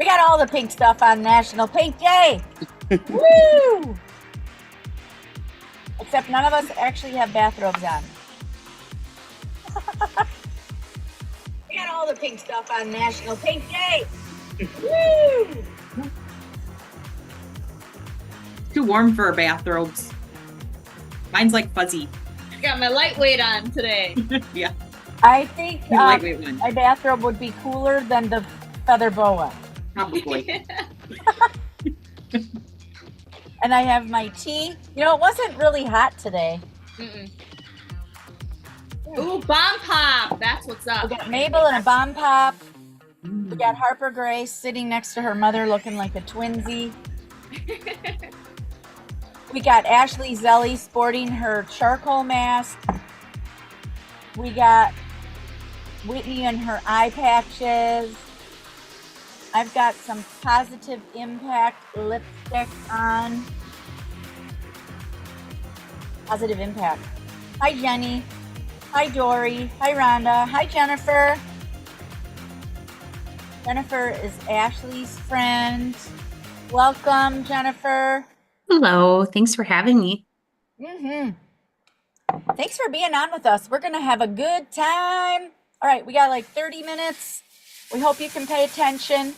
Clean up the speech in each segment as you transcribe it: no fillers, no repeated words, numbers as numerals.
We got all the pink stuff on National Pink Day. Woo! Except none of us actually have bathrobes on. We got all the pink stuff on National Pink Day. Woo! Too warm for bathrobes. Mine's like fuzzy. I got my lightweight on today. Yeah. I think The lightweight one. my bathrobe would be cooler than the feather boa. Probably. And I have my tea. You know, it wasn't really hot today. Mm-mm. Ooh, bomb pop. That's what's up. We got Mabel and a bomb pop. We got Harper Grace sitting next to her mother looking like a twinsy. We got Ashley Zelly sporting her charcoal mask. We got Whitney and her eye patches. I've got some Positive Impact lipstick on. Positive Impact. Hi, Jenny. Hi, Dory. Hi, Rhonda. Hi, Jennifer. Jennifer is Ashley's friend. Welcome, Jennifer. Hello, thanks for having me. Thanks for being on with us. We're going to have a good time. All right, we got like 30 minutes. We hope you can pay attention.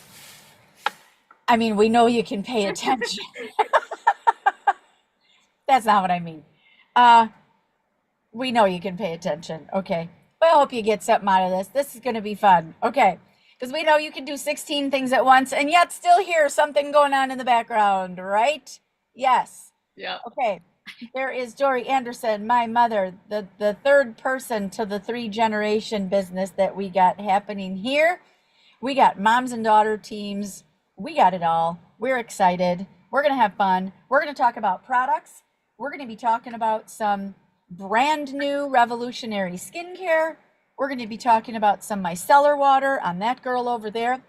I mean, we know you can pay attention. That's not what I mean. We know you can pay attention. Okay. But I hope you get something out of this. This is going to be fun. Okay. Because we know you can do 16 things at once and yet still hear something going on in the background, right? Yes. Yeah. Okay. There is Dory Anderson, my mother, the third person to the 3-generation business that we got happening here. We got moms and daughter teams. We got it all. We're excited. We're going to have fun. We're going to talk about products. We're going to be talking about some brand new revolutionary skincare. We're going to be talking about some micellar water on that girl over there.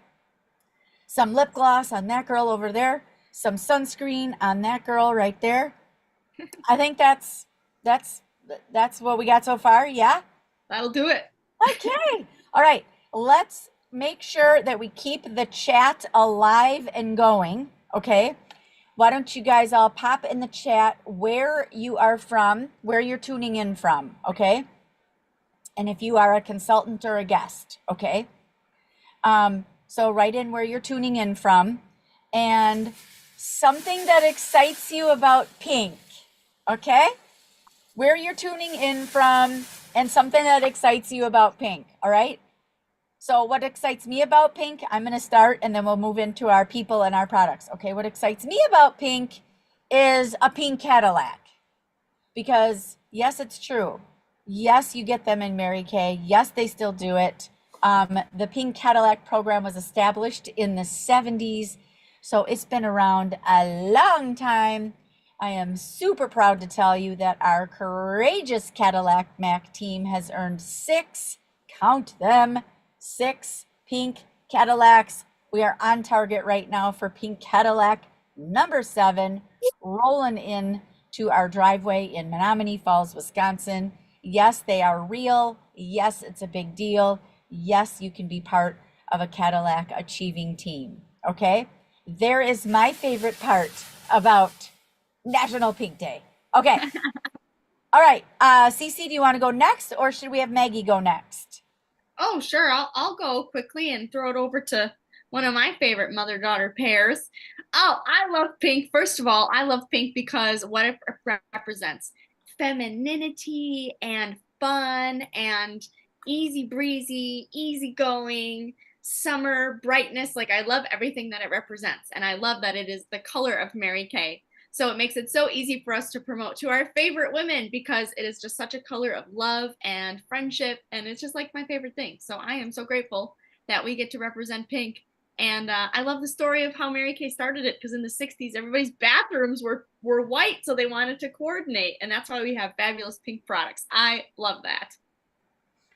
Some lip gloss on that girl over there. Some sunscreen on that girl right there. I think that's what we got so far. Yeah. That'll do it. Okay. All right. Let's make sure that we keep the chat alive and going. Okay. Why don't you guys all pop in the chat where you are from, where you're tuning in from. Okay. And if you are a consultant or a guest. Okay. So write in where you're tuning in from and something that excites you about pink. Okay. Where you're tuning in from and something that excites you about pink. All right. So what excites me about pink, I'm going to start and then we'll move into our people and our products. Okay. What excites me about pink is a pink Cadillac because yes, it's true. Yes, you get them in Mary Kay. Yes, they still do it. The pink Cadillac program was established in the 70s. So it's been around a long time. I am super proud to tell you that our courageous Cadillac Mac team has earned 6, count them, 6 pink Cadillacs. We are on target right now for pink Cadillac number 7, rolling in to our driveway in Menominee Falls, Wisconsin. Yes, they are real. Yes, it's a big deal. Yes, you can be part of a Cadillac achieving team. Okay? There is my favorite part about National Pink Day. Okay. All right. Cece, do you want to go next or should we have Maggie go next? Oh, sure. I'll go quickly and throw it over to one of my favorite mother-daughter pairs. Oh, I love pink. First of all, I love pink because what it represents. Femininity and fun and easy breezy, easy going, summer brightness. Like I love everything that it represents. And I love that it is the color of Mary Kay. So it makes it so easy for us to promote to our favorite women because it is just such a color of love and friendship. And it's just like my favorite thing. So I am so grateful that we get to represent pink. And I love the story of how Mary Kay started it because in the 60s, everybody's bathrooms were white. So they wanted to coordinate. And that's why we have fabulous pink products. I love that.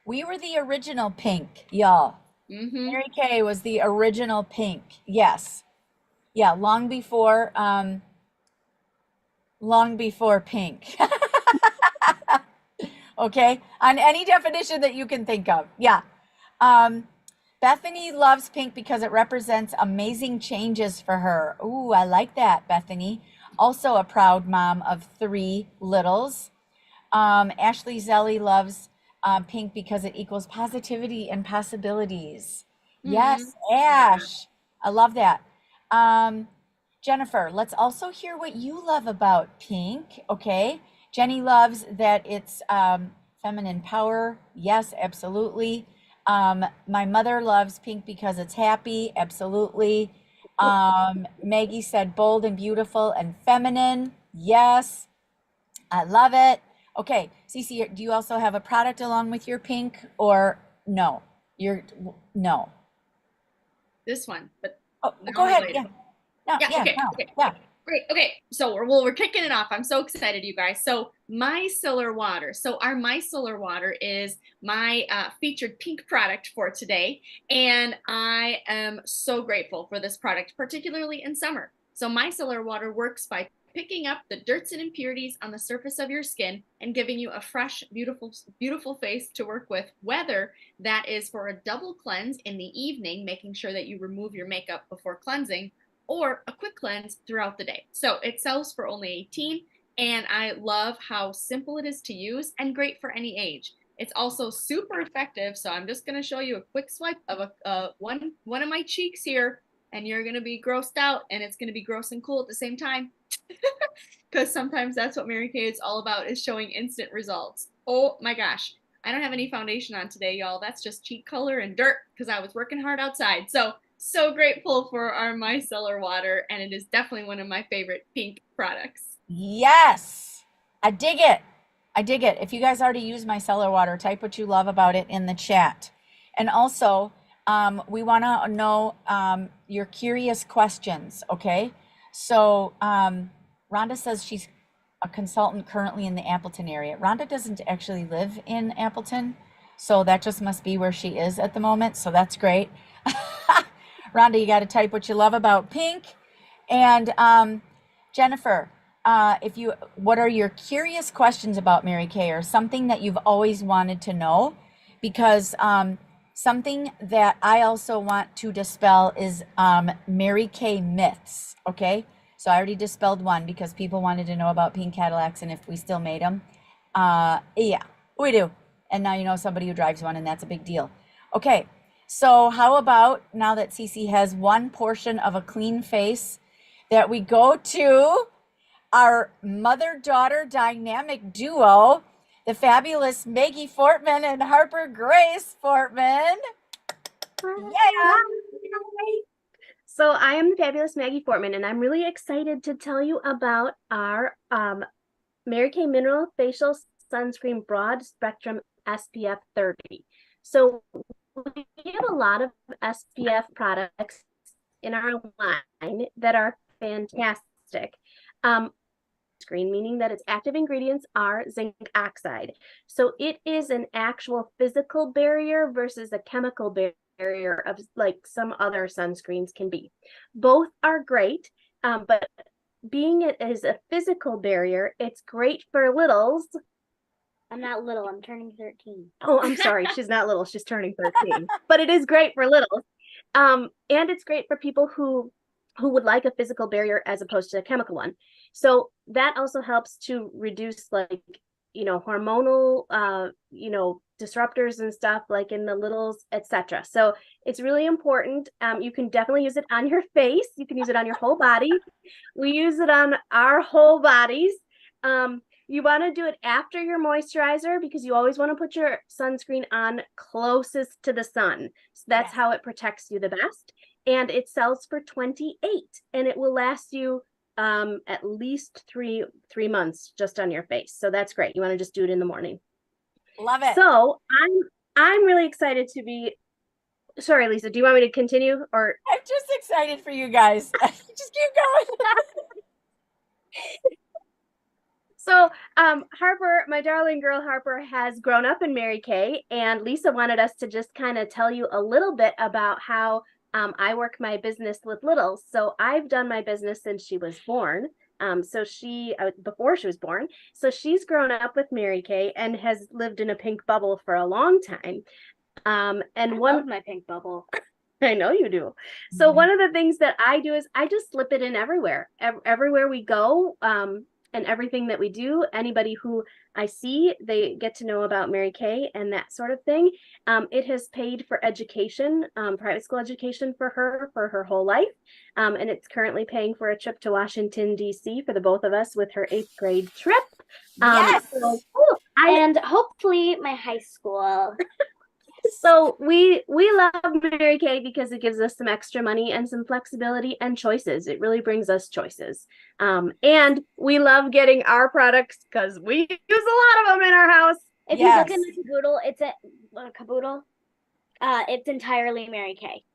We were the original pink, y'all. Mm-hmm. Mary Kay was the original pink. Yes. Yeah, long before pink. Okay, on any definition that you can think of. Yeah. Bethany loves pink because it represents amazing changes for her. Ooh, I like that, Bethany. Also a proud mom of 3 littles. Ashley Zelly loves pink because it equals positivity and possibilities. Hmm. Yes, Ash. I love that. Um, Jennifer, let's also hear what you love about pink. Okay. Jenny loves that it's feminine power. Yes, absolutely. My mother loves pink because it's happy. Absolutely. Maggie said bold and beautiful and feminine. Yes, I love it. Okay, Cece, do you also have a product along with your pink or no? You're no. This one, but Oh, now go or ahead. later. Yeah. No, Yeah, yeah, okay, no. okay. Yeah. Great. Okay, so we're kicking it off. I'm so excited, you guys. So micellar water. So our micellar water is my featured pink product for today, and I am so grateful for this product, particularly in summer. So micellar water works by picking up the dirts and impurities on the surface of your skin and giving you a fresh, beautiful face to work with. Whether that is for a double cleanse in the evening, making sure that you remove your makeup before cleansing, or a quick cleanse throughout the day. So it sells for only 18, and I love how simple it is to use and great for any age. It's also super effective. So I'm just going to show you a quick swipe of one of my cheeks here, and you're going to be grossed out, and it's going to be gross and cool at the same time. Because sometimes that's what Mary Kay is all about, is showing instant results. Oh my gosh. I don't have any foundation on today, y'all. That's just cheek color and dirt because I was working hard outside. So grateful for our micellar water, and it is definitely one of my favorite pink products. Yes. I dig it. I dig it. If you guys already use my cellar water, type what you love about it in the chat. And also, we want to know your curious questions, okay? So, Rhonda says she's a consultant currently in the Appleton area. Rhonda doesn't actually live in Appleton, so that just must be where she is at the moment. So that's great. Rhonda, you got to type what you love about pink. And Jennifer, if you, what are your curious questions about Mary Kay, or something that you've always wanted to know? Because something that I also want to dispel is Mary Kay myths. Okay, so I already dispelled one because people wanted to know about pink Cadillacs and if we still made them. Yeah, we do. And now you know somebody who drives one, and that's a big deal. Okay, so how about now that Cece has one portion of a clean face, that we go to our mother-daughter dynamic duo, the fabulous Maggie Fortman and Harper Grace Fortman. Yeah. So I am the fabulous Maggie Fortman, and I'm really excited to tell you about our Mary Kay Mineral Facial Sunscreen Broad Spectrum SPF 30. So we have a lot of SPF products in our line that are fantastic. Screen, meaning that its active ingredients are zinc oxide. So it is an actual physical barrier versus a chemical barrier of like some other sunscreens can be. Both are great, but being it is a physical barrier, it's great for littles. I'm not little, I'm turning 13. Oh, I'm sorry, she's not little, she's turning 13. But it is great for littles. And it's great for people who would like a physical barrier as opposed to a chemical one. So that also helps to reduce like, hormonal, disruptors and stuff like in the littles, etc. So it's really important. You can definitely use it on your face. You can use it on your whole body. We use it on our whole bodies. You want to do it after your moisturizer because you always want to put your sunscreen on closest to the sun. So that's Yes. how it protects you the best. And it sells for 28, and it will last you at least three months just on your face. So that's great. You want to just do it in the morning. Love it. So I'm really excited to be. Sorry, Lisa, do you want me to continue or? I'm just excited for you guys. Just keep going. So Harper, my darling girl Harper, has grown up in Mary Kay, and Lisa wanted us to just kind of tell you a little bit about how I work my business with littles. So I've done my business since she was born. So before she was born, so she's grown up with Mary Kay and has lived in a pink bubble for a long time. And I one love my pink bubble. I know you do. So Mhm. one of the things that I do is I just slip it in everywhere. Everywhere we go, and everything that we do, anybody who I see, they get to know about Mary Kay and that sort of thing. It has paid for education, private school education for her whole life. And it's currently paying for a trip to Washington, D.C. for the both of us with her 8th grade trip. Yes. So Ooh, I and hopefully my high school. So we love Mary Kay because it gives us some extra money and some flexibility and choices. It really brings us choices. And we love getting our products because we use a lot of them in our house. If you look in Yes. the caboodle, caboodle. It's entirely Mary Kay.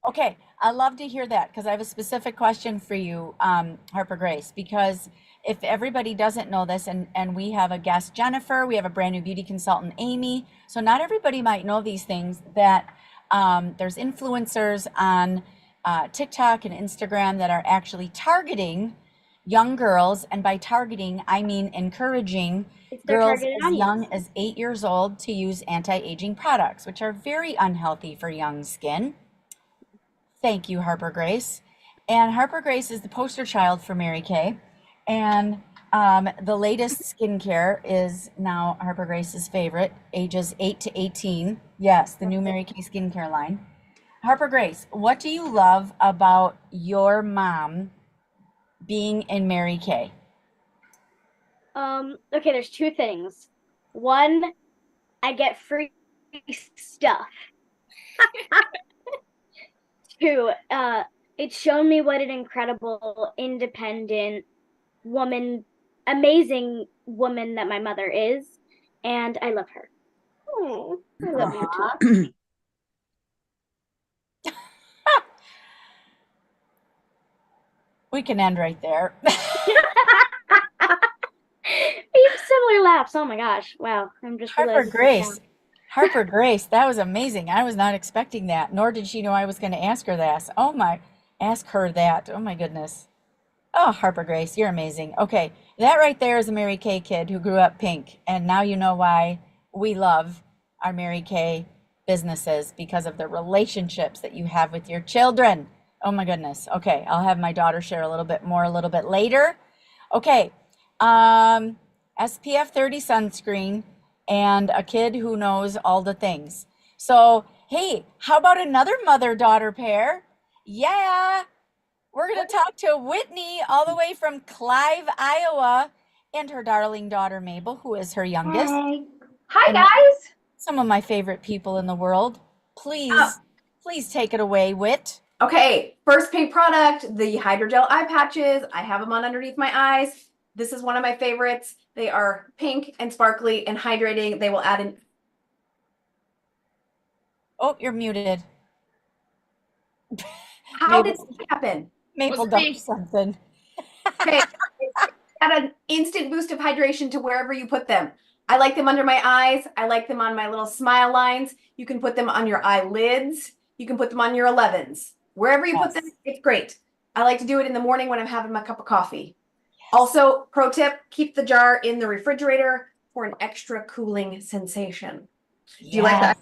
Okay, I love to hear that because I have a specific question for you, Harper Grace, because if everybody doesn't know this, and we have a guest, Jennifer, we have a brand new beauty consultant, Amy. So not everybody might know these things that there's influencers on TikTok and Instagram that are actually targeting young girls. And by targeting, I mean encouraging It's their girls targeted as young audience. as 8 years old to use anti-aging products, which are very unhealthy for young skin. Thank you, Harper Grace. And Harper Grace is the poster child for Mary Kay. And the latest skincare is now Harper Grace's favorite, ages 8 to 18. Yes, the new Mary Kay skincare line. Harper Grace, what do you love about your mom being in Mary Kay? Okay, there's two things. One, I get free stuff. Two, it's shown me what an incredible, independent woman, amazing woman that my mother is, and I love her. Oh, I love you too. We can end right there. We have similar laps. Oh my gosh. Wow. I'm just Harper realizing Grace. Harper Grace, that was amazing. I was not expecting that, nor did she know I was going to ask her that. Oh my, ask her that. Oh my goodness. Oh, Harper Grace, you're amazing. Okay, that right there is a Mary Kay kid who grew up pink, and now you know why we love our Mary Kay businesses because of the relationships that you have with your children. Oh my goodness. Okay, I'll have my daughter share a little bit more a little bit later. Okay, um, SPF 30 sunscreen and a kid who knows all the things. So, hey, how about another mother-daughter pair? Yeah, we're going to talk to Whitney all the way from Clive, Iowa, and her darling daughter Mabel, who is her youngest. Hi, And guys. some of my favorite people in the world. Uh, Please take it away, Whit. Okay, first pink product, the hydrogel eye patches. I have them on underneath my eyes. This is one of my favorites. They are pink and sparkly and hydrating. They will add in. Oh, you're muted. How did Mabel, this happen? Mabel Was dumped me. something. Okay, add an instant boost of hydration to wherever you put them. I like them under my eyes. I like them on my little smile lines. You can put them on your eyelids. You can put them on your 11s. Wherever you put them, Yes. it's great. I like to do it in the morning when I'm having my cup of coffee. Also, pro tip, keep the jar in the refrigerator for an extra cooling sensation. Do you like that?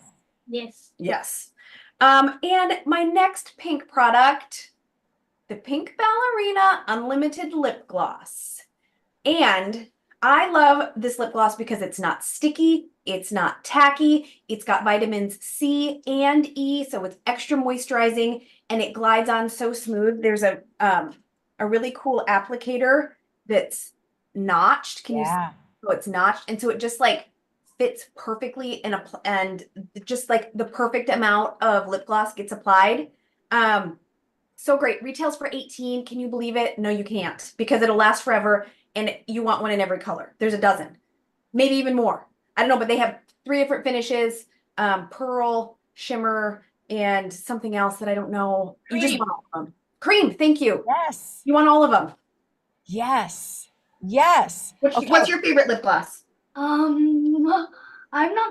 Yes. Yes. And my next pink product, the Pink Ballerina Unlimited Lip Gloss. And I love this lip gloss because it's not sticky, it's not tacky, it's got vitamins C and E, so it's extra moisturizing and it glides on so smooth. There's a really cool applicator that's notched. Can you see? Yeah. So it's notched, and so it just like fits perfectly in and just like the perfect amount of lip gloss gets applied. So great. Retails for 18. Can you believe it? No, you can't, because it'll last forever and you want one in every color. There's a dozen, maybe even more. I don't know, but they have 3 different finishes, pearl, shimmer, and something else that I don't know. You just Cream. want all of them. Cream, thank you. Yes. You want all of them. Yes. Yes. Okay. What's your favorite lip gloss? I'm not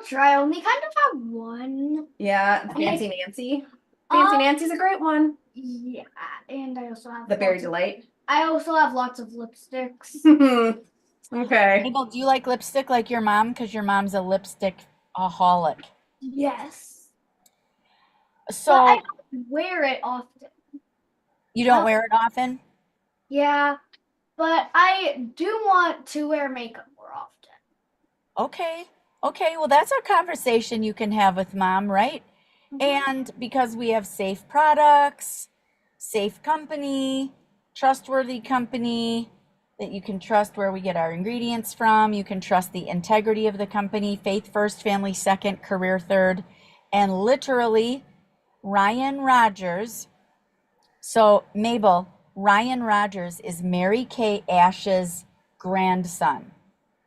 sure. I only kind of have one. Yeah, Fancy Nancy. Fancy Nancy's a great one. Yeah, and I also have The Berry Delight. I also have lots of lipsticks. Okay. Mabel, do you like lipstick like your mom? Because your mom's a lipstick aholic. Yes. But So I don't wear it often. you don't wear it often? Yeah, but I do want to wear makeup more often. Okay. Okay. Well, that's a conversation you can have with mom, right? Mhm. And because we have safe products, safe company, trustworthy company that you can trust where we get our ingredients from, you can trust the integrity of the company, faith first, family second, career third, and literally Ryan Rogers. So, Mabel, Ryan Rogers is Mary Kay Ash's grandson.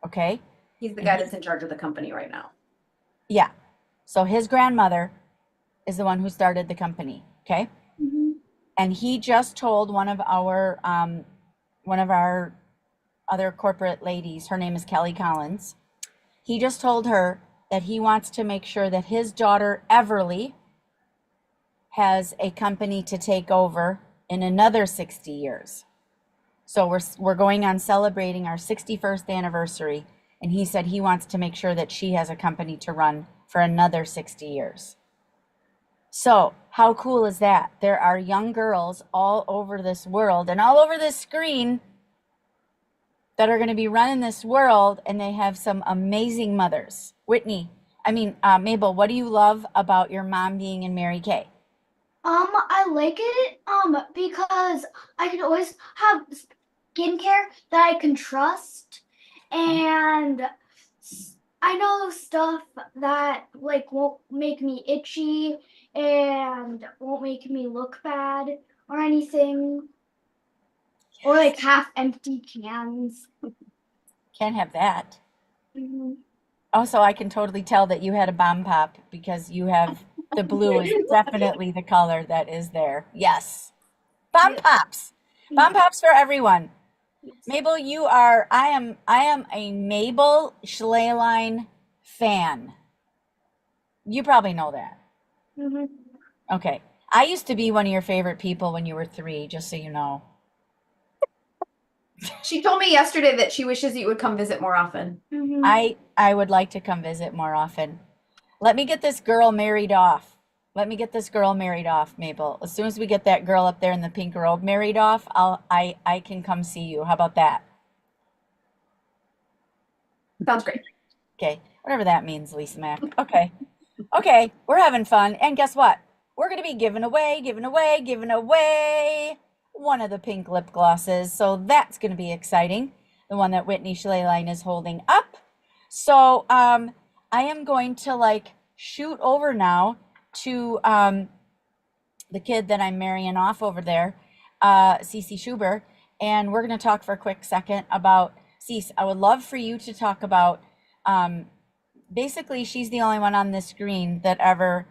Okay. He's the And guy that's in charge of the company right now. yeah. So his grandmother is the one who started the company. Okay. Mhm. And he just told one of our other corporate ladies, her name is Kelly Collins. He just told her that he wants to make sure that his daughter Everly has a company to take over in another 60 years. So we're going on celebrating our 61st anniversary, and he said he wants to make sure that she has a company to run for another 60 years. So, how cool is that? There are young girls all over this world and all over this screen that are going to be running this world, and they have some amazing mothers. Mabel, what do you love about your mom being in Mary Kay? I like it, because I can always have skincare that I can trust, and I know stuff that like won't make me itchy and won't make me look bad or anything, or like half empty cans. Can't have that. Mhm. Also, I can totally tell that you had a bomb pop because you have the blue is definitely the color that is there. Yes. Bomb Yes. pops. Bomb pops for everyone. Yes. Mabel, I am a Mabel Schleline fan. You probably know that. Mhm. Okay. I used to be one of your favorite people when you were 3, just so you know. She told me yesterday that she wishes you would come visit more often. Mhm. I would like to come visit more often. Let me get this girl married off. Let me get this girl married off, Mabel. As soon as we get that girl up there in the pink robe married off, I can come see you. How about that? Sounds great. Okay. Whatever that means, Lisa Mack. Okay. Okay, we're having fun. And guess what? We're going to be giving away one of the pink lip glosses. So that's going to be exciting. The one that Whitney Schleline is holding up. So I am going to shoot over now to the kid that I'm marrying off over there, Cece Schuber. And we're going to talk for a quick second about Cece. I would love for you to talk about basically, she's the only one on this screen that ever,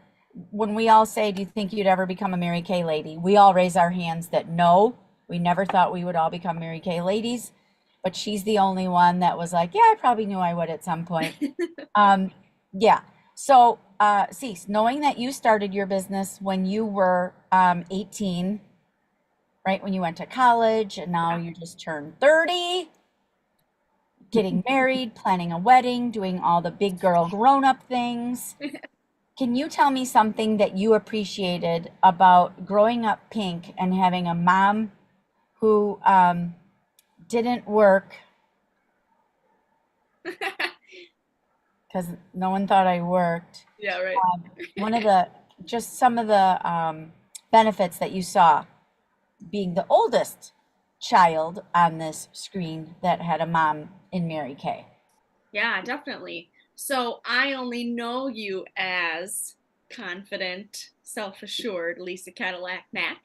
when we all say, do you think you'd ever become a Mary Kay lady? We all raise our hands that no, we never thought we would all become Mary Kay ladies. But she's the only one that was like, yeah, I probably knew I would at some point. Yeah. So, Cease, knowing that you started your business when you were 18, right? When you went to college, and now you just turned 30, getting married, planning a wedding, doing all the big girl grown-up things. Can you tell me something that you appreciated about growing up pink and having a mom who didn't work because no one thought I worked? Yeah, right. One of the, just some of the benefits that you saw being the oldest child on this screen that had a mom in Mary Kay. Yeah, definitely. So I only know you as confident, self-assured Lisa Cadillac Mack.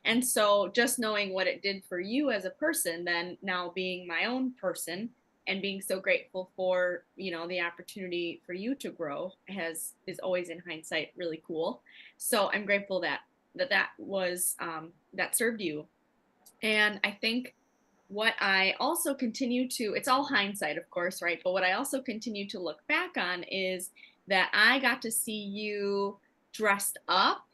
And so just knowing what it did for you as a person, then now being my own person and being so grateful for, the opportunity for you to grow is always in hindsight really cool. So I'm grateful that was that served you. And I think what I also continue to, it's all hindsight, of course, right? But what I also continue to look back on is that I got to see you dressed up,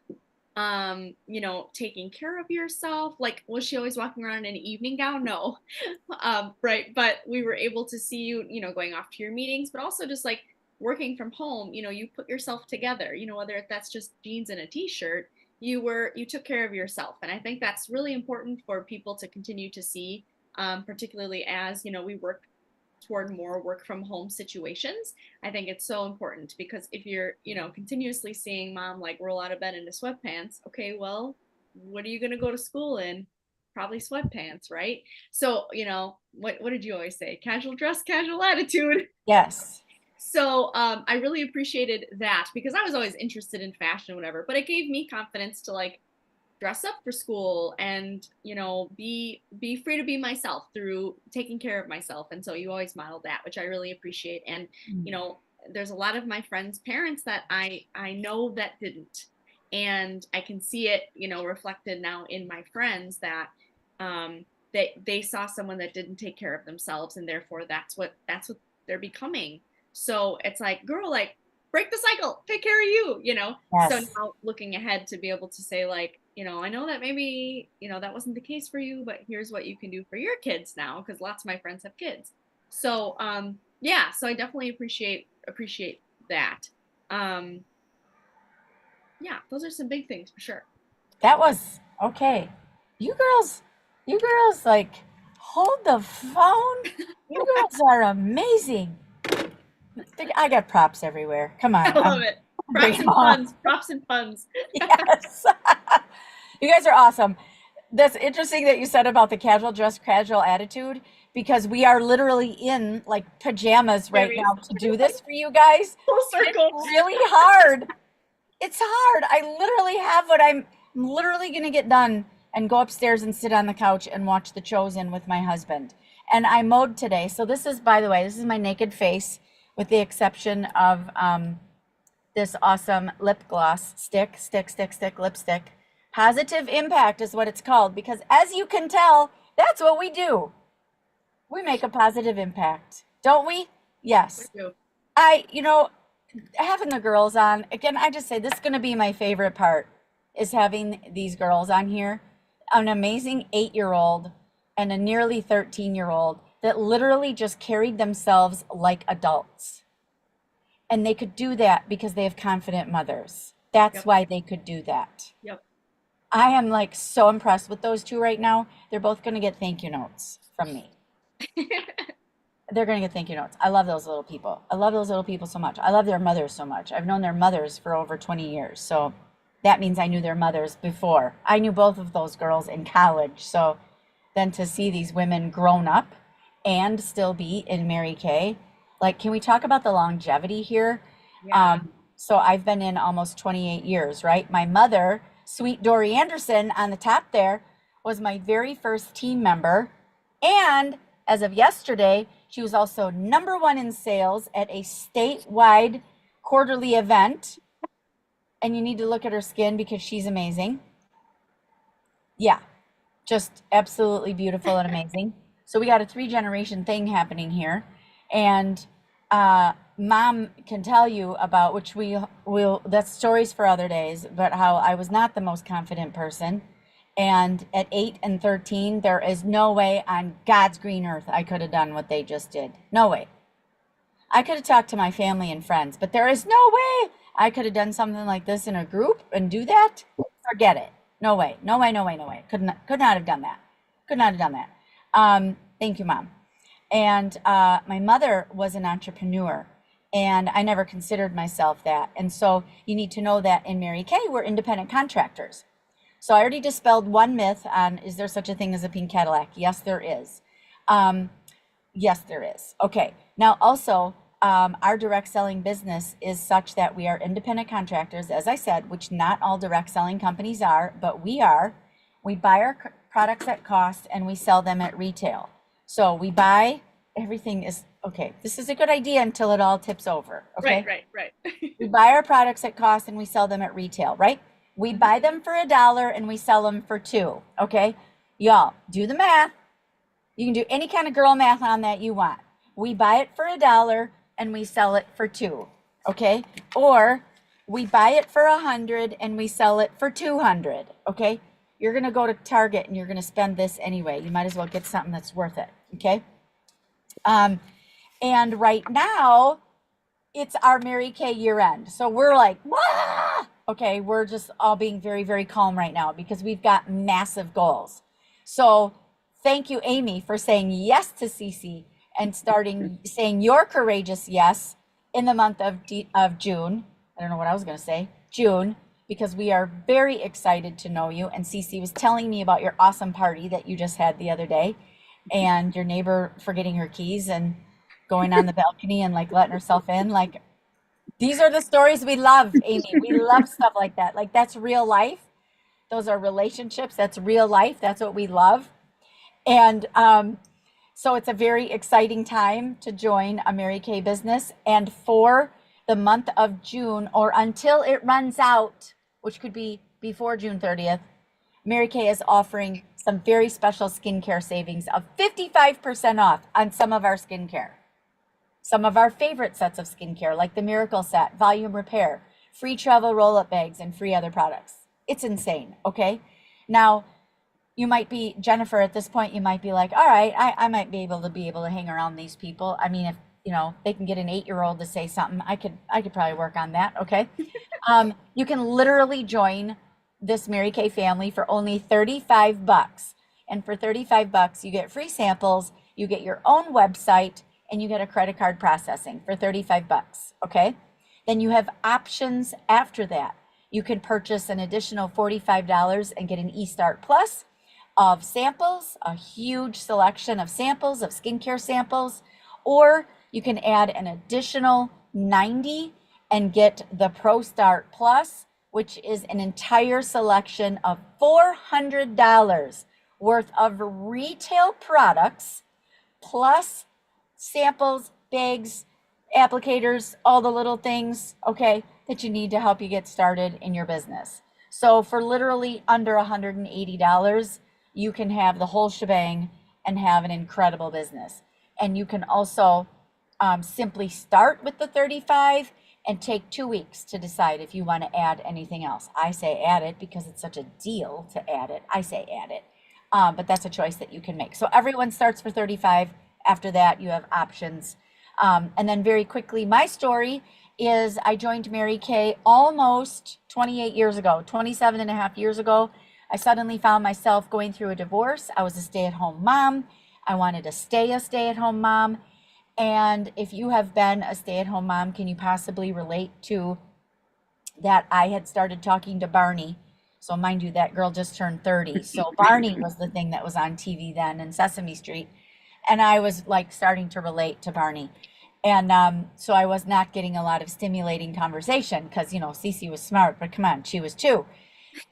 taking care of yourself. Like, was she always walking around in an evening gown? No. Right. But we were able to see you, going off to your meetings, but also just like working from home, you put yourself together, whether that's just jeans and a t-shirt, you took care of yourself. And I think that's really important for people to continue to see, particularly as, we work toward more work from home situations. I think it's so important because if you're, continuously seeing mom like roll out of bed into sweatpants, okay, well, what are you going to go to school in? Probably sweatpants, right? So, what did you always say? Casual dress, casual attitude. Yes. So I really appreciated that because I was always interested in fashion, whatever, but it gave me confidence to like dress up for school and, be free to be myself through taking care of myself. And so you always modeled that, which I really appreciate. And, there's a lot of my friends' parents that I know that didn't. And I can see it, reflected now in my friends that they saw someone that didn't take care of themselves, and therefore that's what they're becoming. So it's like, girl, like break the cycle, take care of you, Yes. So now looking ahead to be able to say like, I know that maybe, that wasn't the case for you, but here's what you can do for your kids now, because lots of my friends have kids. So yeah, so I definitely appreciate that. Yeah, those are some big things for sure. That was okay. You girls like hold the phone. You girls are amazing. I got props everywhere. Come on. I love it. Props and puns. Props and puns. Yes. You guys are awesome. That's interesting that you said about the casual dress, casual attitude, because we are literally in like pajamas right now to do this for you guys. Full circle. It's really hard. It's hard. I literally have what I'm literally going to get done and go upstairs and sit on the couch and watch The Chosen with my husband. And I mowed today. So this is, by the way, this is my naked face with the exception of this awesome lip gloss stick, lipstick. Positive Impact is what it's called because as you can tell, that's what we do. We make a positive impact, don't we? Yes. We do. Having the girls on, again, I just say this is going to be my favorite part is having these girls on here. An amazing 8-year-old and a nearly 13-year-old that literally just carried themselves like adults. And they could do that because they have confident mothers. That's why they could do that. Yep. I am like so impressed with those two right now. They're both going to get thank you notes from me. They're going to get thank you notes. I love those little people. I love those little people so much. I love their mothers so much. I've known their mothers for over 20 years. So that means I knew their mothers before. I knew both of those girls in college. So then to see these women grown up and still be in Mary Kay, like, can we talk about the longevity here? Yeah. So I've been in almost 28 years, right? My mother, sweet Dory Anderson on the top there, was my very first team member. And as of yesterday, she was also #1 in sales at a statewide quarterly event. And you need to look at her skin because she's amazing. Yeah, just absolutely beautiful and amazing. So we got a 3-generation thing happening here. And mom can tell you about, which that's stories for other days, but how I was not the most confident person. And at 8 and 13, there is no way on God's green earth I could have done what they just did. No way. I could have talked to my family and friends, but there is no way I could have done something like this in a group and do that. Forget it. No way. No way. No way. No way. Could not have done that. Could not have done that. Thank you, Mom. And my mother was an entrepreneur, and I never considered myself that. And so you need to know that in Mary Kay, we're independent contractors. So I already dispelled one myth on, is there such a thing as a pink Cadillac? Yes, there is. Yes, there is. Okay. Now, also, our direct selling business is such that we are independent contractors, as I said, which not all direct selling companies are, but we are. We buy our products at cost and we sell them at retail. So we buy, everything is, okay, this is a good idea until it all tips over. Okay. Right. We buy our products at cost and we sell them at retail, right? We buy them for $1 and we sell them for $2. Okay. Y'all do the math. You can do any kind of girl math on that you want. We buy it for $1 and we sell it for $2. Okay. Or we buy it for $100 and we sell it for $200. Okay. You're going to go to Target and you're going to spend this anyway. You might as well get something that's worth it. Okay. And right now, it's our Mary Kay year end. So we're like, "Wah!" Okay, we're just all being very, very calm right now because we've got massive goals. So thank you, Amy, for saying yes to Cece and starting saying your courageous yes in the month of June. I don't know what I was going to say, June, because we are very excited to know you. And Cece was telling me about your awesome party that you just had the other day and your neighbor forgetting her keys and going on the balcony and like letting herself in. Like, these are the stories we love, Amy. We love stuff like that. Like, that's real life. Those are relationships. That's real life. That's what we love. And so it's a very exciting time to join a Mary Kay business. And for the month of June, or until it runs out, which could be before June 30th, Mary Kay is offering some very special skincare savings of 55% off on some of our skincare. Some of our favorite sets of skincare, like the Miracle Set, Volume Repair, free travel roll-up bags, and free other products. It's insane, okay? Now, you might be, Jennifer, at this point, you might be like, all right, I might be able to hang around these people. I mean, if, you know, they can get an 8-year-old to say something, I could probably work on that, okay? You can literally join this Mary Kay family for only $35. And for $35, you get free samples, you get your own website, and you get a credit card processing for $35, okay? Then you have options after that. You can purchase an additional $45 and get an eStart Plus of samples, a huge selection of samples, of skincare samples, or you can add an additional 90 and get the Pro Start Plus, which is an entire selection of $400 worth of retail products, plus samples, bags, applicators, all the little things, okay, that you need to help you get started in your business. So for literally under $180, you can have the whole shebang and have an incredible business. And you can also simply start with the 35 and take 2 weeks to decide if you want to add anything else. I say add it because it's such a deal to add it. I say add it, but that's a choice that you can make. So everyone starts for 35. After that, you have options. And then very quickly, my story is I joined Mary Kay almost 28 years ago, 27 and a half years ago. I suddenly found myself going through a divorce. I was a stay-at-home mom. I wanted to stay a stay-at-home mom. And if you have been a stay-at-home mom, can you possibly relate to that? I had started talking to Barney. So mind you, that girl just turned 30. So Barney was the thing that was on TV then in Sesame Street. And I was like starting to relate to Barney. And so I was not getting a lot of stimulating conversation because, you know, Cece was smart, but come on, she was too.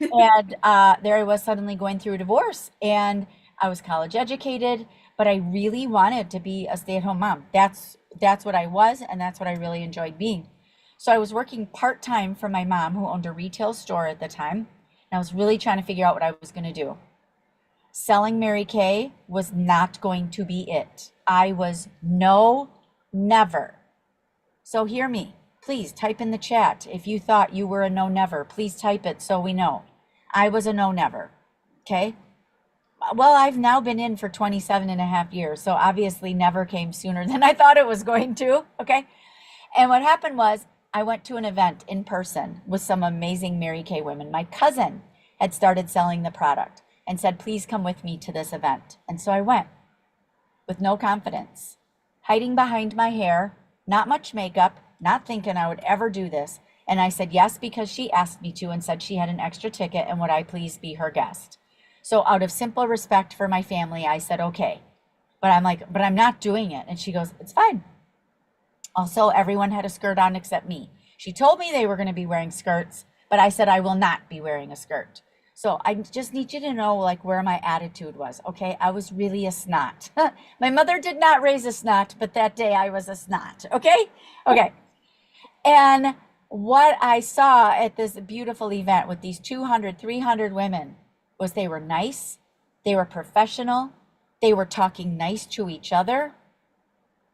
And there I was suddenly going through a divorce, and I was college educated, but I really wanted to be a stay-at-home mom. That's what I was, and that's what I really enjoyed being. So I was working part-time for my mom, who owned a retail store at the time, and I was really trying to figure out what I was going to do. Selling Mary Kay was not going to be it. I was never. So hear me. Please type in the chat if you thought you were a no never. Please type it so we know. I was a no never. Okay. Well, I've now been in for 27 and a half years. So obviously never came sooner than I thought it was going to. Okay. And what happened was I went to an event in person with some amazing Mary Kay women. My cousin had started selling the product and said, please come with me to this event. And so I went with no confidence, hiding behind my hair, not much makeup, not thinking I would ever do this. And I said yes because she asked me to and said she had an extra ticket and would I please be her guest. So out of simple respect for my family, I said, okay. But I'm like, but I'm not doing it. And she goes, it's fine. Also, everyone had a skirt on except me. She told me they were going to be wearing skirts, but I said I will not be wearing a skirt. So I just need you to know like where my attitude was. Okay. I was really a snot. My mother did not raise a snot, but that day I was a snot. Okay. Okay. And what I saw at this beautiful event with these 200, 300 women was they were nice. They were professional. They were talking nice to each other.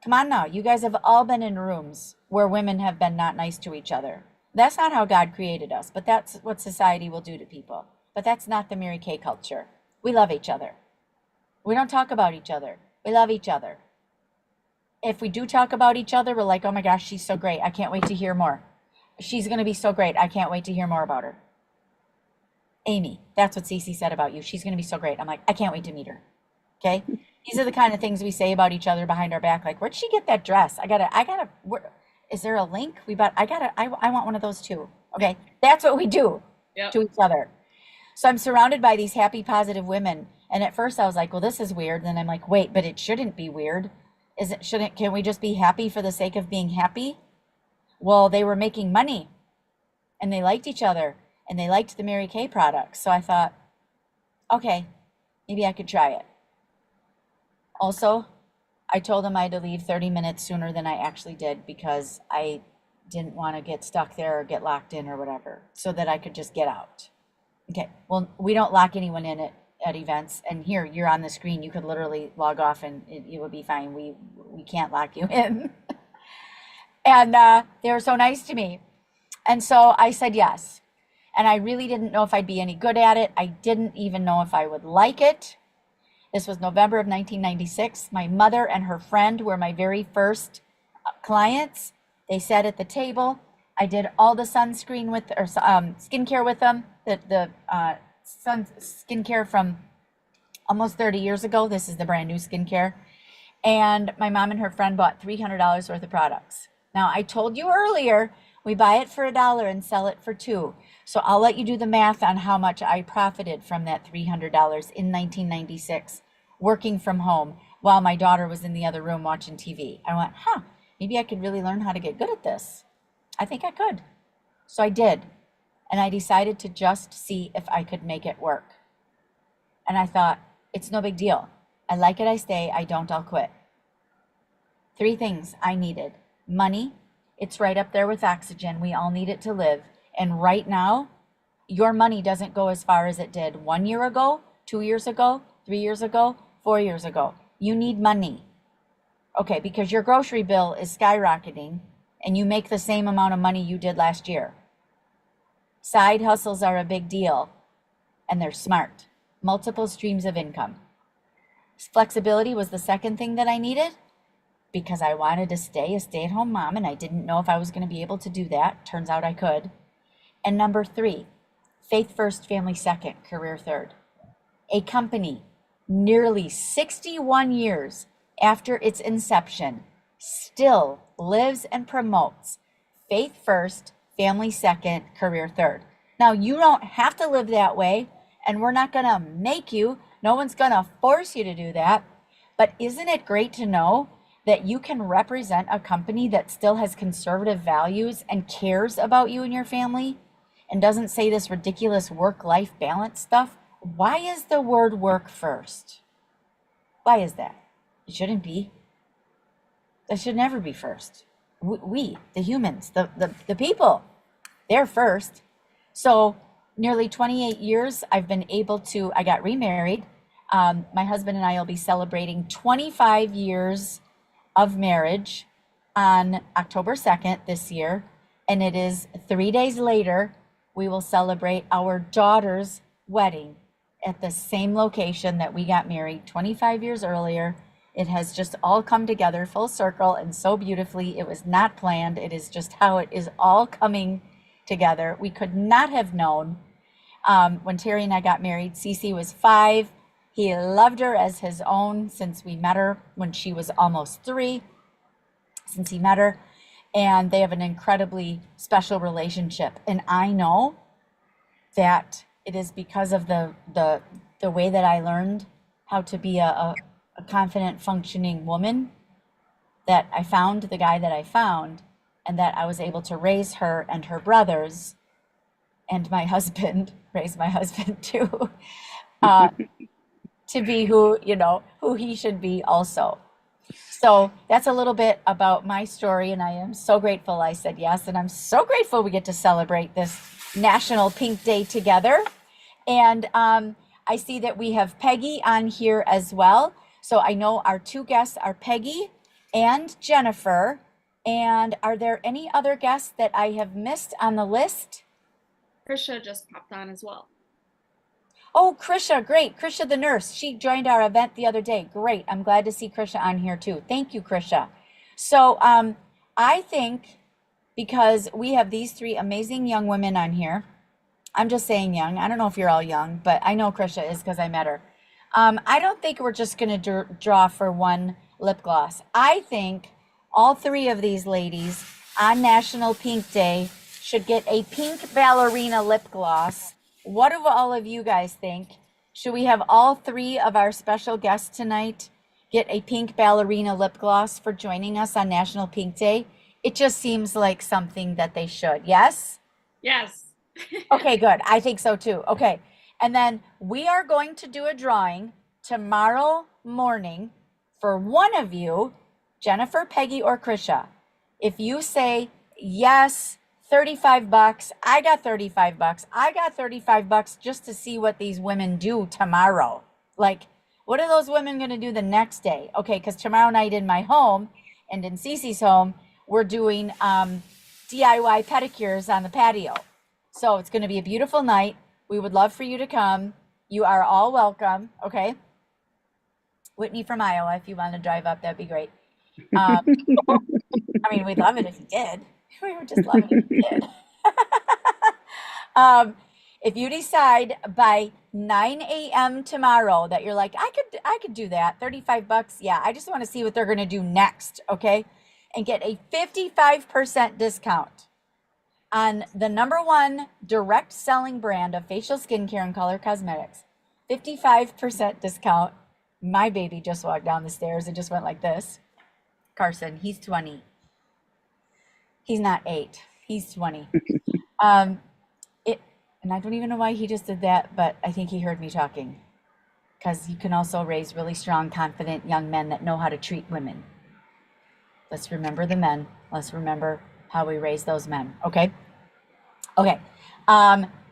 Come on now. You guys have all been in rooms where women have been not nice to each other. That's not how God created us, but that's what society will do to people. But that's not the Mary Kay culture. We love each other. We don't talk about each other. We love each other. if we do talk about each other, we're like, oh my gosh, she's so great. I can't wait to hear more. She's going to be so great. I can't wait to hear more about her. Amy, that's what Cece said about you. She's going to be so great. I'm like, I can't wait to meet her. Okay. These are the kind of things we say about each other behind our back. Like, where'd she get that dress? Is there a link? I want one of those too. Okay. That's what we do Yep. to each other. So I'm surrounded by these happy, positive women. And at first I was like, well, this is weird. And then I'm like, wait, but it shouldn't be weird. Can we just be happy for the sake of being happy? Well, they were making money and they liked each other and they liked the Mary Kay products. So I thought, okay, maybe I could try it. Also, I told them I had to leave 30 minutes sooner than I actually did because I didn't want to get stuck there or get locked in or whatever, so that I could just get out. Okay, well, we don't lock anyone in at events. And here, you're on the screen. You could literally log off and it would be fine. We can't lock you in. And they were so nice to me. And so I said yes. And I really didn't know if I'd be any good at it. I didn't even know if I would like it. This was November of 1996. My mother and her friend were my very first clients. They sat at the table. I did all the sunscreen skincare with them. The skincare from almost 30 years ago. This is the brand new skincare. And my mom and her friend bought $300 worth of products. Now, I told you earlier, we buy it for $1 and sell it for $2. So I'll let you do the math on how much I profited from that $300 in 1996, working from home while my daughter was in the other room watching TV. I went, maybe I could really learn how to get good at this. I think I could. So I did. And I decided to just see if I could make it work. And I thought, it's no big deal. I like it, I stay. I don't, I'll quit. 3 things I needed. Money. It's right up there with oxygen. We all need it to live. And right now, your money doesn't go as far as it did 1 year ago, 2 years ago, 3 years ago, 4 years ago. You need money. Okay, because your grocery bill is skyrocketing and you make the same amount of money you did last year. Side hustles are a big deal and they're smart. Multiple streams of income. Flexibility was the second thing that I needed because I wanted to stay a stay-at-home mom and I didn't know if I was going to be able to do that. Turns out I could. And number 3, faith first, family second, career third. A company nearly 61 years after its inception still lives and promotes faith first, family second, career third. Now, you don't have to live that way and we're not going to make you. No one's going to force you to do that. But isn't it great to know that you can represent a company that still has conservative values and cares about you and your family and doesn't say this ridiculous work-life balance stuff? Why is the word work first? Why is that? It shouldn't be. That should never be first. We, the humans, the people, they're first. So nearly 28 years, I got remarried. My husband and I will be celebrating 25 years of marriage on October 2nd this year. And it is 3 days later, we will celebrate our daughter's wedding at the same location that we got married 25 years earlier. It has just all come together full circle and so beautifully. It was not planned. It is just how it is all coming together. We could not have known. When Terry and I got married, Cece was 5. He loved her as his own since we met her when she was almost 3, since he met her. And they have an incredibly special relationship. And I know that it is because of the way that I learned how to be a confident, functioning woman that I found the guy that I found, and that I was able to raise her and her brothers and my husband, raise my husband too, to be who he should be also. So that's a little bit about my story, and I am so grateful I said yes, and I'm so grateful we get to celebrate this National Pink Day together. And I see that we have Peggy on here as well. So I know our 2 guests are Peggy and Jennifer. And are there any other guests that I have missed on the list? Krisha just popped on as well. Oh, Krisha, great. Krisha, the nurse. She joined our event the other day. Great. I'm glad to see Krisha on here too. Thank you, Krisha. So I think because we have these three amazing young women on here, I'm just saying young. I don't know if you're all young, but I know Krisha is because I met her. I don't think we're just going to draw for one lip gloss. I think all three of these ladies on National Pink Day should get a pink ballerina lip gloss. What do all of you guys think? Should we have all three of our special guests tonight get a pink ballerina lip gloss for joining us on National Pink Day? It just seems like something that they should. Yes? Yes. Okay, good. I think so too. Okay. And then we are going to do a drawing tomorrow morning for one of you, Jennifer, Peggy, or Krisha. If you say yes, $35, I got $35. I got $35 just to see what these women do tomorrow. Like, what are those women going to do the next day? Okay, because tomorrow night in my home and in Cece's home, we're doing DIY pedicures on the patio. So it's going to be a beautiful night. We would love for you to come. You are all welcome. Okay. Whitney from Iowa, if you want to drive up, that'd be great. I mean, we'd love it if you did. We would just love it if you did. If you decide by 9 a.m. tomorrow that you're like, I could do that, $35. Yeah, I just want to see what they're going to do next. Okay. And get a 55% discount on the #1 direct selling brand of facial skincare and color cosmetics. 55% discount. My baby just walked down the stairs and just went like this. Carson, he's 20. He's not 8. He's 20. And I don't even know why he just did that, but I think he heard me talking. Because you can also raise really strong, confident young men that know how to treat women. Let's remember the men. Let's remember how we raise those men. Okay. Okay.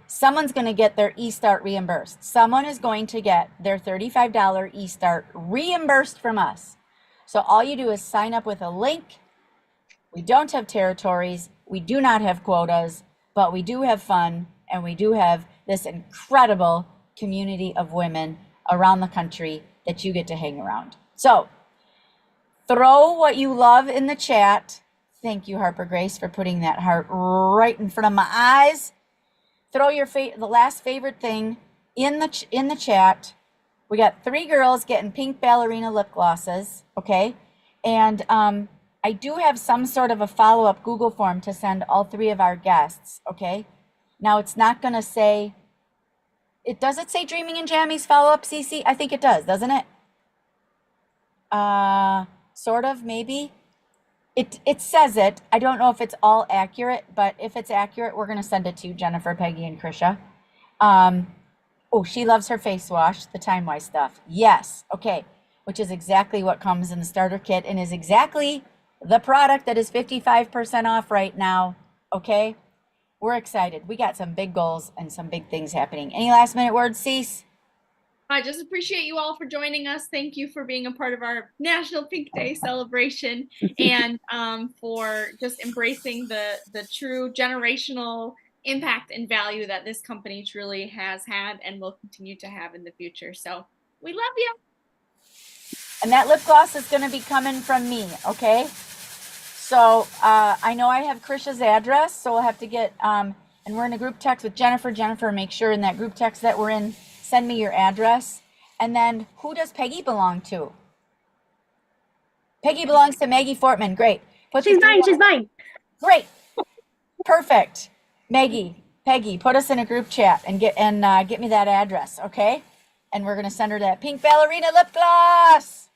Someone's going to get their eStart reimbursed. Someone is going to get their $35 eStart reimbursed from us. So all you do is sign up with a link. We don't have territories. We do not have quotas, but we do have fun. And we do have this incredible community of women around the country that you get to hang around. So throw what you love in the chat. Thank you, Harper Grace, for putting that heart right in front of my eyes. Throw your the last favorite thing in the chat. We got 3 girls getting pink ballerina lip glosses, okay? And I do have some sort of a follow-up Google form to send all 3 of our guests, okay? Now it's not going to say, does it say Dreaming in Jammies follow-up, Cece? I think it does, doesn't it? Sort of, maybe. It says it. I don't know if it's all accurate, but if it's accurate, we're going to send it to you, Jennifer, Peggy, and Krisha. Oh, she loves her face wash, the Time Wise stuff. Yes. Okay. Which is exactly what comes in the starter kit and is exactly the product that is 55% off right now. Okay. We're excited. We got some big goals and some big things happening. Any last minute words, Cease? I just appreciate you all for joining us. Thank you for being a part of our National Pink Day celebration and for just embracing the true generational impact and value that this company truly has had and will continue to have in the future. So we love you. And that lip gloss is going to be coming from me, okay? So I know I have Krisha's address, so we'll have to get, and we're in a group text with Jennifer. Jennifer, make sure in that group text that we're in, send me your address. And then who does Peggy belong to? Peggy belongs to Maggie Fortman. Great. She's mine. She's mine. Great. Perfect. Maggie, Peggy, put us in a group chat and get me that address, okay? And we're going to send her that pink ballerina lip gloss.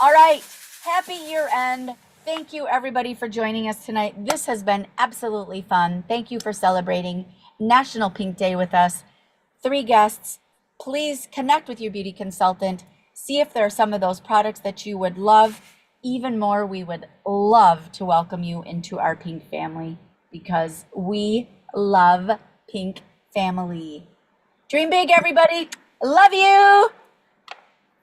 All right. Happy year end. Thank you, everybody, for joining us tonight. This has been absolutely fun. Thank you for celebrating National Pink Day with us. 3 guests. Please connect with your beauty consultant. See if there are some of those products that you would love. Even more, we would love to welcome you into our Pink family because we love Pink family. Dream big, everybody. Love you.